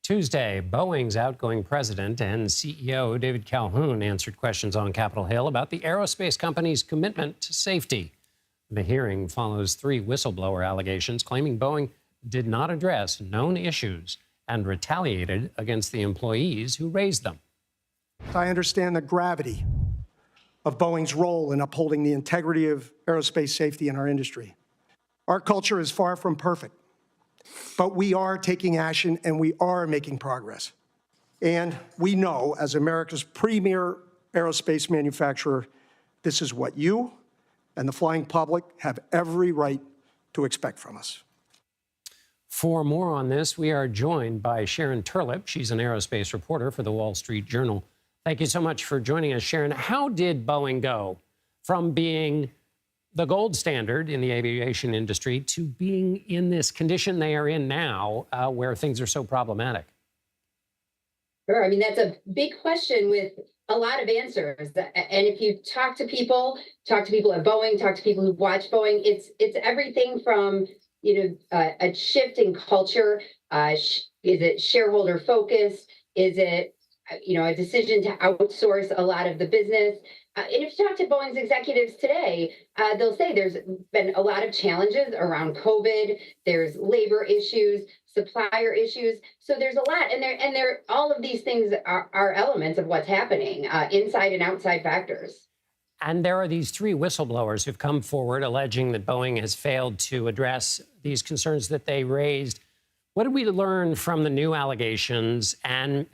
Tuesday, Boeing's outgoing president and CEO David Calhoun answered questions on Capitol Hill about the aerospace company's commitment to safety. The hearing follows 3 whistleblower allegations claiming Boeing did not address known issues and retaliated against the employees who raised them. I understand the gravity of Boeing's role in upholding the integrity of aerospace safety in our industry. Our culture is far from perfect, but we are taking action and we are making progress. And we know, as America's premier aerospace manufacturer, this is what you and the flying public have every right to expect from us. For more on this, we are joined by Sharon Terlep. She's an aerospace reporter for the Wall Street Journal. Thank you so much for joining us, Sharon. How did Boeing go from being the gold standard in the aviation industry to being in this condition they are in now, where things are so problematic? Sure. I mean, that's a big question with a lot of answers. And if you talk to people at Boeing, talk to people who watch Boeing, it's everything from, a shift in culture. Is it shareholder focused? Is it, a decision to outsource a lot of the business? And if you talk to Boeing's executives today, they'll say there's been a lot of challenges around COVID. There's labor issues, supplier issues. So there's a lot, and all of these things are elements of what's happening, inside and outside factors. And there are these 3 whistleblowers who've come forward alleging that Boeing has failed to address these concerns that they raised. What did we learn from the new allegations? And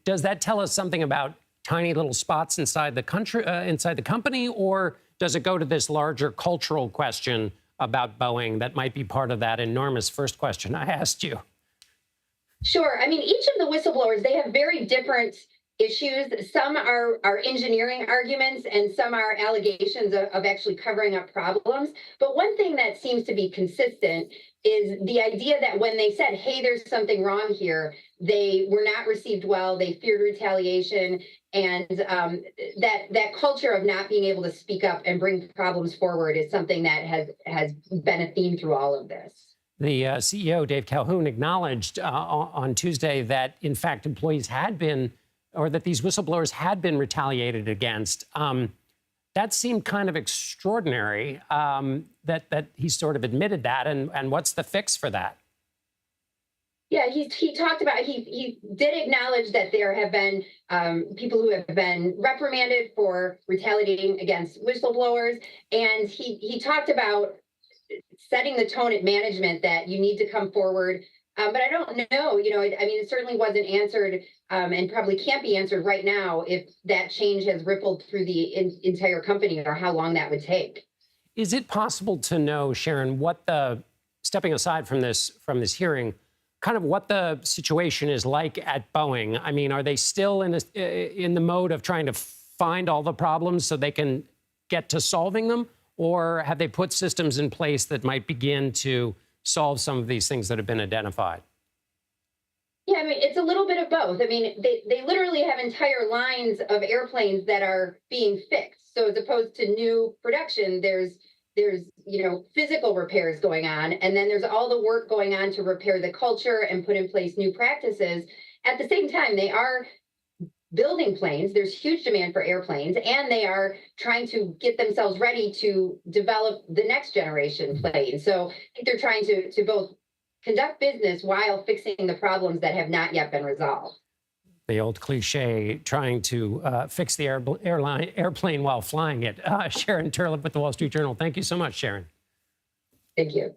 does that tell us something about tiny little spots inside the country, inside the company, or does it go to this larger cultural question about Boeing that might be part of that enormous first question I asked you? Sure. I mean, each of the whistleblowers, they have very different issues. Some are engineering arguments and some are allegations of actually covering up problems. But one thing that seems to be consistent is the idea that when they said, hey, there's something wrong here, they were not received well, they feared retaliation, and that culture of not being able to speak up and bring problems forward is something that has been a theme through all of this. The CEO, Dave Calhoun, acknowledged on Tuesday that, in fact, employees had been, or that these whistleblowers had been retaliated against. That seemed kind of extraordinary, that he sort of admitted that. And what's the fix for that? Yeah, he talked about, he did acknowledge that there have been people who have been reprimanded for retaliating against whistleblowers. And he talked about setting the tone at management that you need to come forward. But I don't know, I mean, it certainly wasn't answered and probably can't be answered right now if that change has rippled through the entire company or how long that would take. Is it possible to know, Sharon, what stepping aside from this hearing, kind of what the situation is like at Boeing? I mean, are they still in the mode of trying to find all the problems so they can get to solving them? Or have they put systems in place that might begin to solve some of these things that have been identified? Yeah, I mean, it's a little bit of both. I mean, they literally have entire lines of airplanes that are being fixed. So as opposed to new production, there's physical repairs going on, and then there's all the work going on to repair the culture and put in place new practices. At the same time, they are building planes. There's huge demand for airplanes, and they are trying to get themselves ready to develop the next generation plane. So I think they're trying to both conduct business while fixing the problems that have not yet been resolved. The old cliche, trying to fix the airplane while flying it. Sharon Terlep with the Wall Street Journal. Thank you so much, Sharon. Thank you.